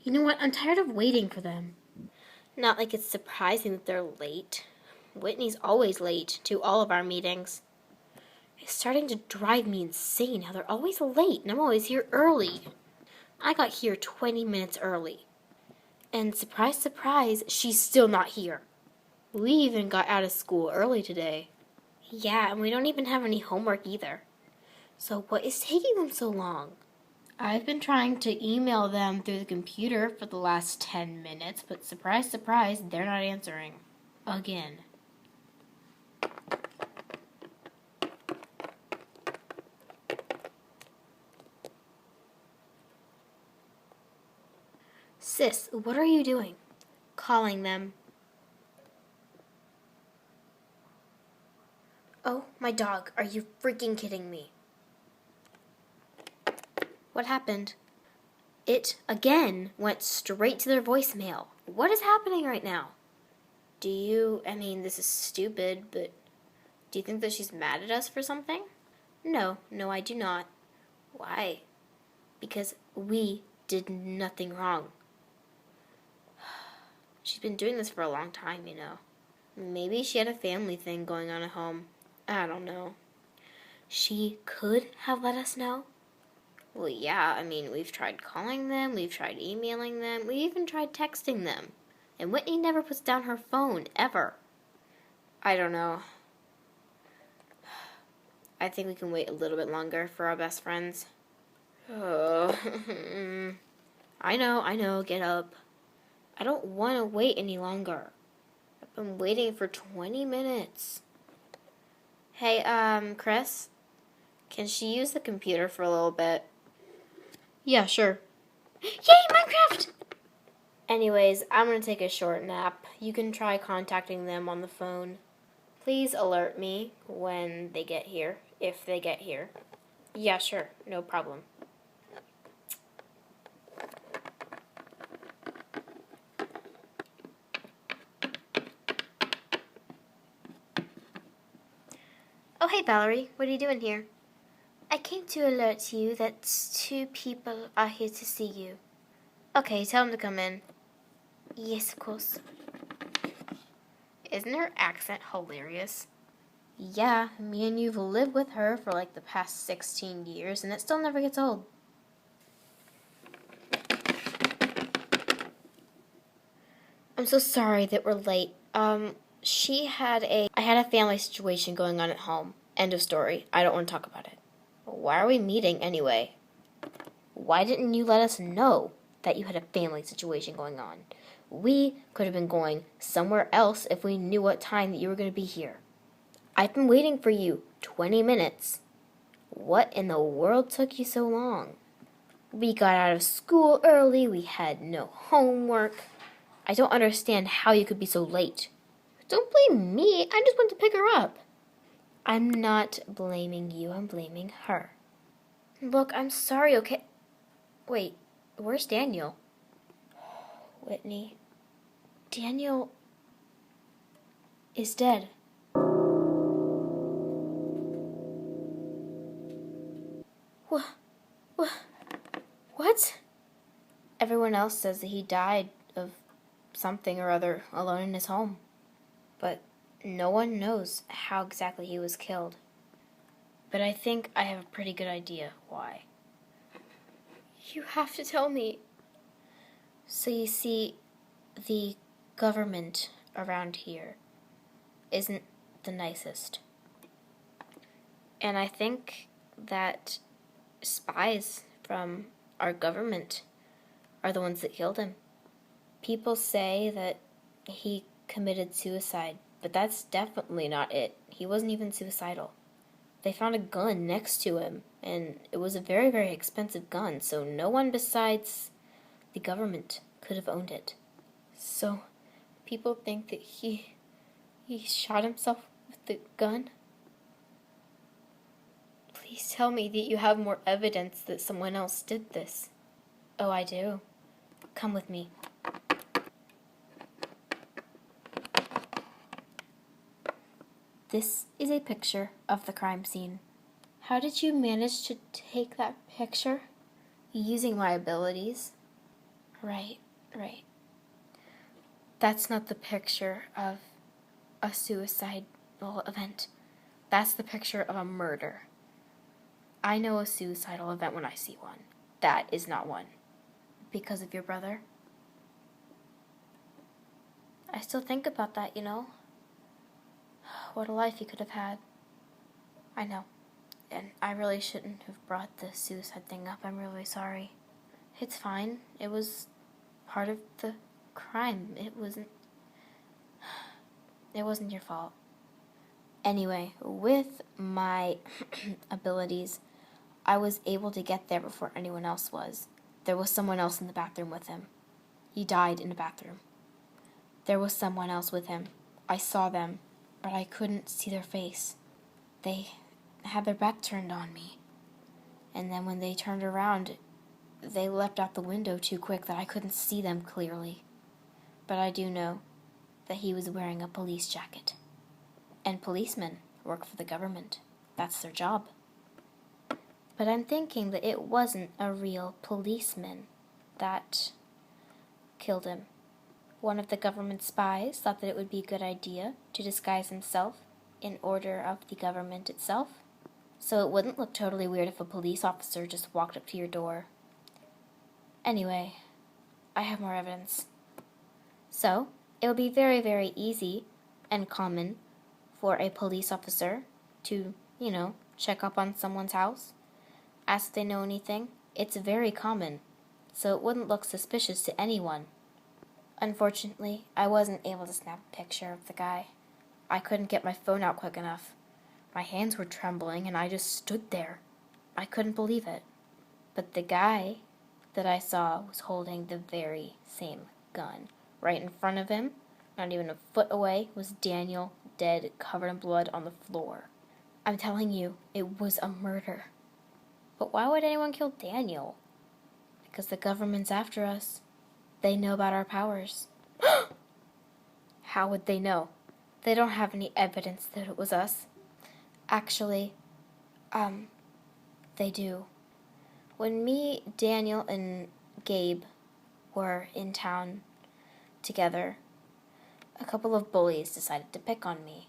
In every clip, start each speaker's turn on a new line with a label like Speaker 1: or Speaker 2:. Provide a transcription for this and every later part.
Speaker 1: You know what? I'm tired of waiting for them. Not like it's surprising that they're late. Whitney's always late to all of our meetings. It's starting to drive me insane how they're always late and I'm always here early. I got here 20 minutes early. And surprise, surprise, she's still not here. We even got out of school early today. Yeah, and we don't even have any homework either. So what is taking them so long? I've been trying to email them through the computer for the last 10 minutes, but surprise, surprise, they're not answering. Again. Sis, what are you doing? Calling them. Oh, my dog, are you freaking kidding me? What happened? It, again, went straight to their voicemail. What is happening right now? This is stupid, but do you think that she's mad at us for something? No, I do not. Why? Because we did nothing wrong. She's been doing this for a long time, you know. Maybe she had a family thing going on at home. I don't know. She could have let us know. Well, yeah, we've tried calling them, we've tried emailing them, we even tried texting them. And Whitney never puts down her phone, ever. I don't know. I think we can wait a little bit longer for our best friends. Oh. I know, get up. I don't want to wait any longer. I've been waiting for 20 minutes. Hey, Chris? Can she use the computer for a little bit? Yeah, sure. Yay, Minecraft! Anyways, I'm gonna take a short nap. You can try contacting them on the phone. Please alert me when they get here, if they get here. Yeah, sure, no problem. Oh, hey, Valerie. What are you doing here? I came to alert you that 2 people are here to see you. Okay, tell them to come in. Yes, of course. Isn't her accent hilarious? Yeah, me and you've lived with her for like the past 16 years, and it still never gets old. I'm so sorry that we're late. I had a family situation going on at home. End of story. I don't want to talk about it. Why are we meeting anyway? Why didn't you let us know that you had a family situation going on? We could have been going somewhere else if we knew what time that you were going to be here. I've been waiting for you 20 minutes. What in the world took you so long? We got out of school early. We had no homework. I don't understand how you could be so late. Don't blame me. I just went to pick her up. I'm not blaming you. I'm blaming her. Look, I'm sorry, okay? Wait, where's Daniel? Whitney. Daniel is dead. What? Everyone else says that he died of something or other alone in his home. But no one knows how exactly he was killed. But I think I have a pretty good idea why. You have to tell me. So you see, the government around here isn't the nicest. And I think that spies from our government are the ones that killed him. People say that he committed suicide, but that's definitely not it. He wasn't even suicidal. They found a gun next to him, and it was a very, very expensive gun, so no one besides the government could have owned it. So people think that he shot himself with the gun? Please tell me that you have more evidence that someone else did this. Oh, I do. Come with me. This is a picture of the crime scene. How did you manage to take that picture? Using my abilities. Right, right. That's not the picture of a suicidal event. That's the picture of a murder. I know a suicidal event when I see one. That is not one. Because of your brother? I still think about that, you know? What a life he could have had. I know. And I really shouldn't have brought the suicide thing up. I'm really sorry. It's fine. It was part of the crime. It wasn't your fault. Anyway, with my abilities, I was able to get there before anyone else was. There was someone else in the bathroom with him. He died in the bathroom. There was someone else with him. I saw them, but I couldn't see their face. They had their back turned on me. And then when they turned around, they leapt out the window too quick that I couldn't see them clearly. But I do know that he was wearing a police jacket. And policemen work for the government. That's their job. But I'm thinking that it wasn't a real policeman that killed him. One of the government spies thought that it would be a good idea to disguise himself in order of the government itself, so it wouldn't look totally weird if a police officer just walked up to your door. Anyway, I have more evidence. So, it would be very, very easy and common for a police officer to, check up on someone's house, ask if they know anything. It's very common, so it wouldn't look suspicious to anyone. Unfortunately, I wasn't able to snap a picture of the guy. I couldn't get my phone out quick enough. My hands were trembling and I just stood there. I couldn't believe it. But the guy that I saw was holding the very same gun. Right in front of him, not even a foot away, was Daniel, dead, covered in blood on the floor. I'm telling you, it was a murder. But why would anyone kill Daniel? Because the government's after us. They know about our powers. How would they know? They don't have any evidence that it was us. Actually, they do. When me, Daniel, and Gabe were in town together, a couple of bullies decided to pick on me.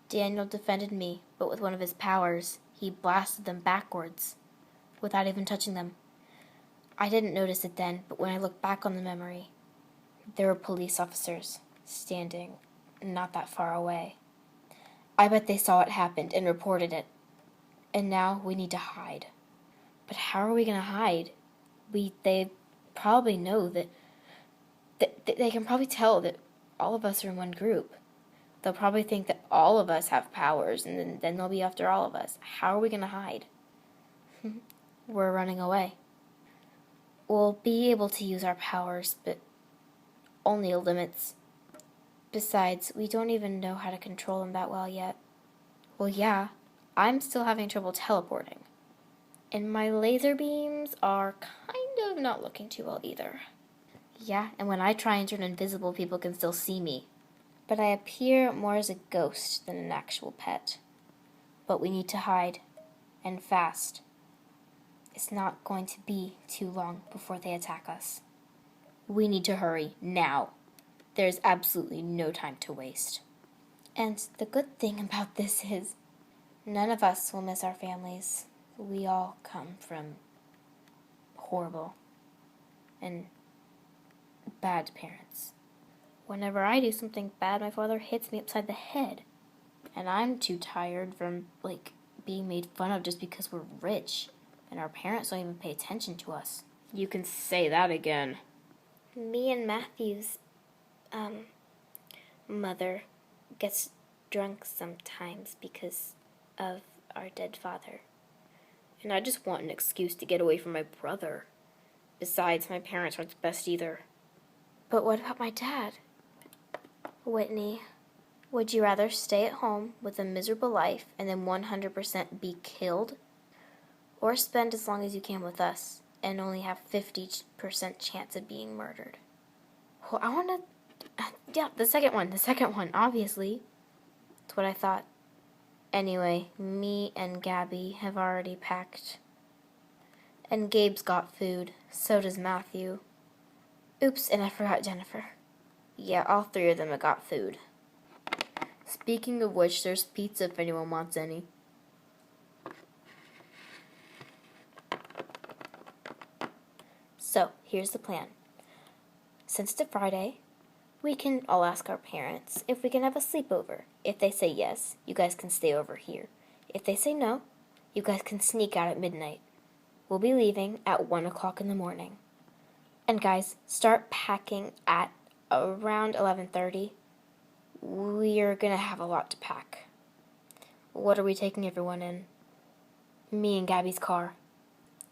Speaker 1: Daniel defended me, but with one of his powers, he blasted them backwards, without even touching them. I didn't notice it then, but when I look back on the memory, there were police officers standing not that far away. I bet they saw it happened and reported it. And now we need to hide. But how are we going to hide? They probably know that they can probably tell that all of us are in one group. They'll probably think that all of us have powers, and then they'll be after all of us. How are we going to hide? We're running away. We'll be able to use our powers, but only at limits. Besides, we don't even know how to control them that well yet. Well, yeah, I'm still having trouble teleporting. And my laser beams are kind of not looking too well either. Yeah, and when I try and turn invisible, people can still see me. But I appear more as a ghost than an actual pet. But we need to hide, and fast. It's not going to be too long before they attack us. We need to hurry, now. There's absolutely no time to waste. And the good thing about this is, none of us will miss our families. We all come from horrible and bad parents. Whenever I do something bad, my father hits me upside the head. And I'm too tired from, being made fun of just because we're rich. And our parents don't even pay attention to us. You can say that again. Me and Matthew's, mother gets drunk sometimes because of our dead father. And I just want an excuse to get away from my brother. Besides, my parents aren't the best either. But what about my dad? Whitney, would you rather stay at home with a miserable life and then 100% be killed? Or spend as long as you can with us and only have 50% chance of being murdered? Well, I want to... Yeah, the second one, obviously. That's what I thought. Anyway, me and Gabby have already packed. And Gabe's got food. So does Matthew. Oops, and I forgot Jennifer. Yeah, all three of them have got food. Speaking of which, there's pizza if anyone wants any. So, here's the plan. Since it's Friday, we can all ask our parents if we can have a sleepover. If they say yes, you guys can stay over here. If they say no, you guys can sneak out at midnight. We'll be leaving at 1 o'clock in the morning. And guys, start packing at around 11:30. We're gonna have a lot to pack. What are we taking everyone in? Me and Gabby's car.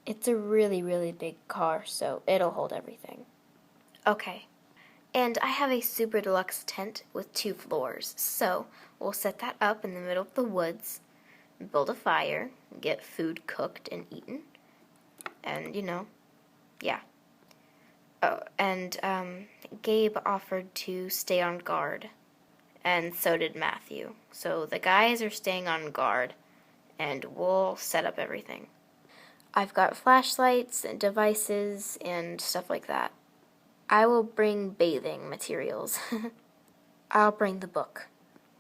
Speaker 1: It's a really, really big car, so it'll hold everything. Okay. And I have a super deluxe tent with 2 floors, so we'll set that up in the middle of the woods, build a fire, get food cooked and eaten, and, yeah. Oh, and Gabe offered to stay on guard, and so did Matthew. So the guys are staying on guard, and we'll set up everything. I've got flashlights and devices and stuff like that. I will bring bathing materials. I'll bring the book.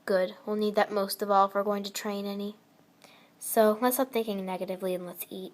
Speaker 1: Good, we'll need that most of all if we're going to train any. So let's stop thinking negatively and let's eat.